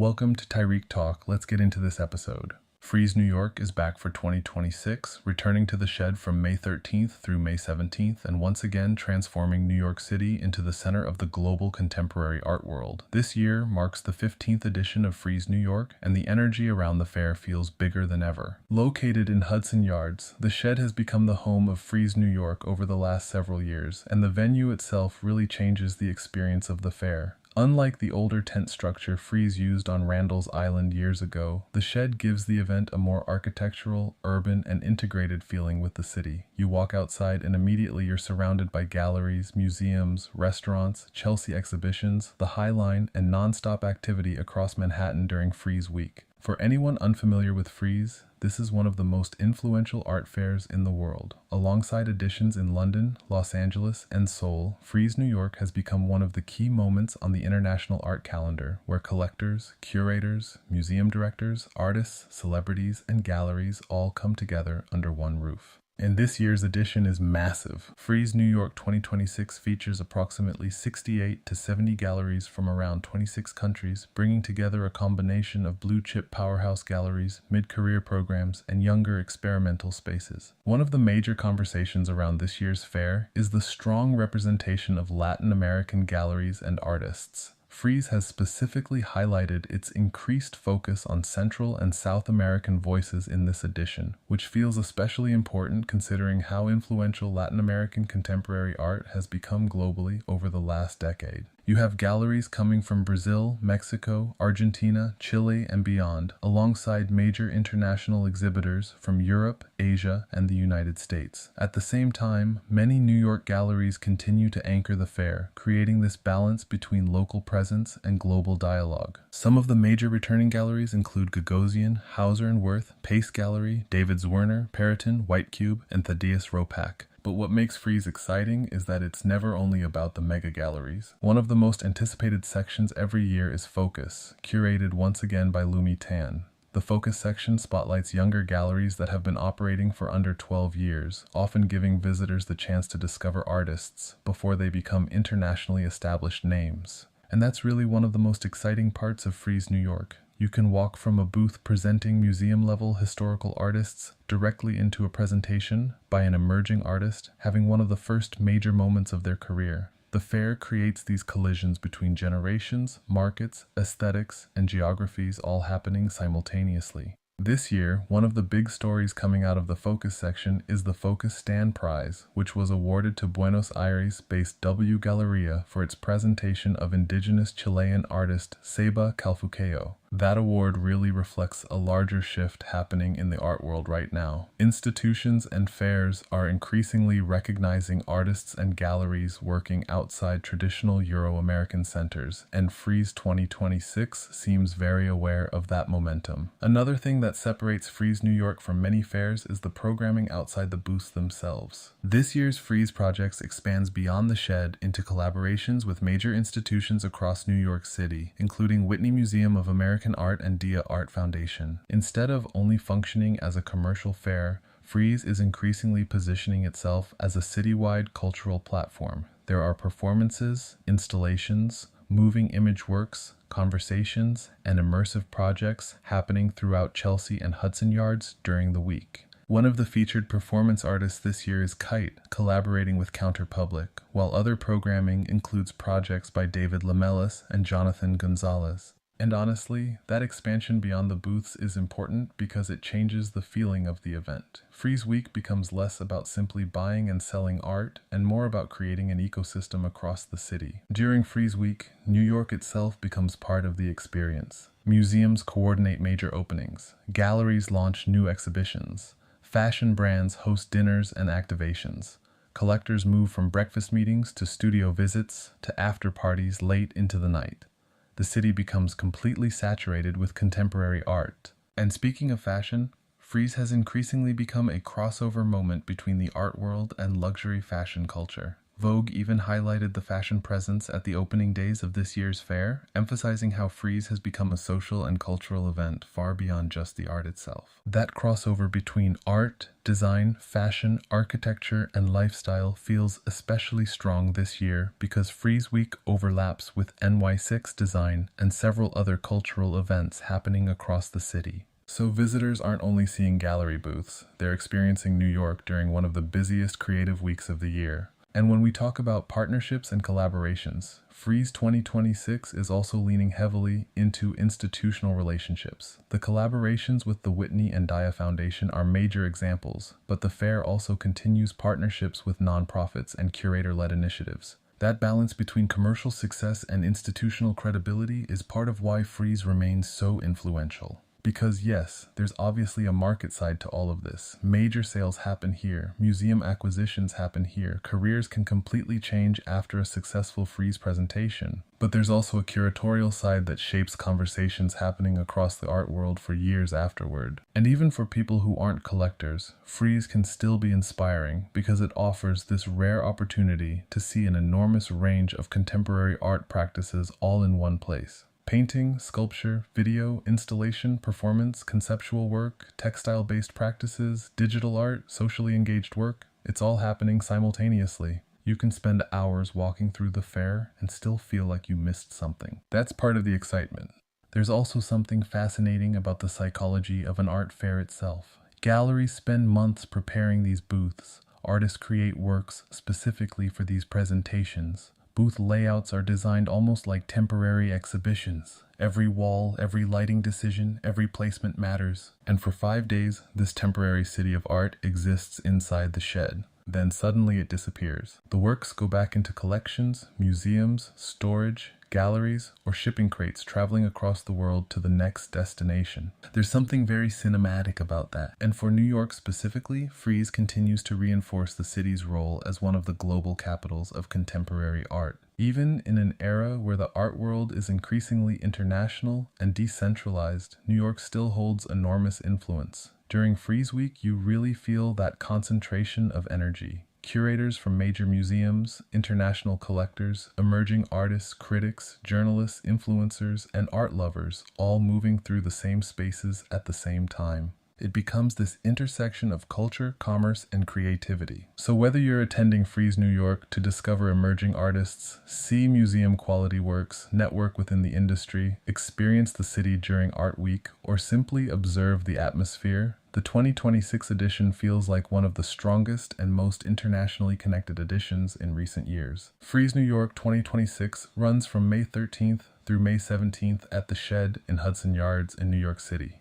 Welcome to Tarik Talk. Let's get into this episode. Frieze New York is back for 2026, returning to the shed from May 13th through May 17th, and once again transforming New York City into the center of the global contemporary art world. This year marks the 15th edition of Frieze New York, and the energy around the fair feels bigger than ever. Located in Hudson Yards, the shed has become the home of Frieze New York over the last several years, and the venue itself really changes the experience of the fair. Unlike the older tent structure Frieze used on Randall's Island years ago, the shed gives the event a more architectural, urban, and integrated feeling with the city. You walk outside and immediately you're surrounded by galleries, museums, restaurants, Chelsea exhibitions, the High Line, and non-stop activity across Manhattan during Frieze Week. For anyone unfamiliar with Frieze, this is one of the most influential art fairs in the world. Alongside editions in London, Los Angeles, and Seoul, Frieze New York has become one of the key moments on the international art calendar, where collectors, curators, museum directors, artists, celebrities, and galleries all come together under one roof. And this year's edition is massive. Frieze New York 2026 features approximately 68 to 70 galleries from around 26 countries, bringing together a combination of blue-chip powerhouse galleries, mid-career programs, and younger experimental spaces. One of the major conversations around this year's fair is the strong representation of Latin American galleries and artists. Frieze has specifically highlighted its increased focus on Central and South American voices in this edition, which feels especially important considering how influential Latin American contemporary art has become globally over the last decade. You have galleries coming from Brazil, Mexico, Argentina, Chile, and beyond, alongside major international exhibitors from Europe, Asia, and the United States. At the same time, many New York galleries continue to anchor the fair, creating this balance between local presence and global dialogue. Some of the major returning galleries include Gagosian, Hauser Wirth, Pace Gallery, David Zwirner, Perrotin, White Cube, and Thaddeus Ropac. But what makes Frieze exciting is that it's never only about the mega galleries. One of the most anticipated sections every year is Focus, curated once again by Lumi Tan. The Focus section spotlights younger galleries that have been operating for under 12 years, often giving visitors the chance to discover artists before they become internationally established names. And that's really one of the most exciting parts of Frieze New York. You can walk from a booth presenting museum-level historical artists directly into a presentation by an emerging artist having one of the first major moments of their career. The fair creates these collisions between generations, markets, aesthetics, and geographies all happening simultaneously. This year, one of the big stories coming out of the Focus section is the Focus Stand Prize, which was awarded to Buenos Aires-based W Galleria for its presentation of indigenous Chilean artist Seba Calfuqueo. That award really reflects a larger shift happening in the art world right now. Institutions and fairs are increasingly recognizing artists and galleries working outside traditional Euro-American centers, and Frieze 2026 seems very aware of that momentum. Another thing that separates Frieze New York from many fairs is the programming outside the booths themselves. This year's Frieze Projects expands beyond the shed into collaborations with major institutions across New York City, including Whitney Museum of American Art and Dia Art Foundation. Instead of only functioning as a commercial fair, Frieze is increasingly positioning itself as a citywide cultural platform. There are performances, installations, moving image works, conversations, and immersive projects happening throughout Chelsea and Hudson Yards during the week. One of the featured performance artists this year is Kite, collaborating with Counterpublic, while other programming includes projects by David Lamelas and Jonathan Gonzalez. And honestly, that expansion beyond the booths is important because it changes the feeling of the event. Frieze Week becomes less about simply buying and selling art and more about creating an ecosystem across the city. During Frieze Week, New York itself becomes part of the experience. Museums coordinate major openings. Galleries launch new exhibitions. Fashion brands host dinners and activations. Collectors move from breakfast meetings to studio visits to after parties late into the night. The city becomes completely saturated with contemporary art. And speaking of fashion, Frieze has increasingly become a crossover moment between the art world and luxury fashion culture. Vogue even highlighted the fashion presence at the opening days of this year's fair, emphasizing how Frieze has become a social and cultural event far beyond just the art itself. That crossover between art, design, fashion, architecture, and lifestyle feels especially strong this year because Frieze Week overlaps with NY6 design and several other cultural events happening across the city. So visitors aren't only seeing gallery booths, they're experiencing New York during one of the busiest creative weeks of the year. And when we talk about partnerships and collaborations, Frieze 2026 is also leaning heavily into institutional relationships. The collaborations with the Whitney and Dia Foundation are major examples, but the fair also continues partnerships with nonprofits and curator-led initiatives. That balance between commercial success and institutional credibility is part of why Frieze remains so influential. Because yes, there's obviously a market side to all of this. Major sales happen here, museum acquisitions happen here, careers can completely change after a successful Frieze presentation. But there's also a curatorial side that shapes conversations happening across the art world for years afterward. And even for people who aren't collectors, Frieze can still be inspiring because it offers this rare opportunity to see an enormous range of contemporary art practices all in one place. Painting, sculpture, video, installation, performance, conceptual work, textile-based practices, digital art, socially engaged work, it's all happening simultaneously. You can spend hours walking through the fair and still feel like you missed something. That's part of the excitement. There's also something fascinating about the psychology of an art fair itself. Galleries spend months preparing these booths. Artists create works specifically for these presentations. Booth layouts are designed almost like temporary exhibitions. Every wall, every lighting decision, every placement matters. And for 5 days, this temporary city of art exists inside the shed. Then suddenly it disappears. The works go back into collections, museums, storage, galleries, or shipping crates traveling across the world to the next destination. There's something very cinematic about that. And for New York specifically, Frieze continues to reinforce the city's role as one of the global capitals of contemporary art. Even in an era where the art world is increasingly international and decentralized, New York still holds enormous influence. During Frieze Week, you really feel that concentration of energy. Curators from major museums, international collectors, emerging artists, critics, journalists, influencers, and art lovers all moving through the same spaces at the same time. It becomes this intersection of culture, commerce, and creativity. So whether you're attending Frieze New York to discover emerging artists, see museum-quality works, network within the industry, experience the city during Art Week, or simply observe the atmosphere, the 2026 edition feels like one of the strongest and most internationally connected editions in recent years. Frieze New York 2026 runs from May 13th through May 17th at the Shed in Hudson Yards in New York City.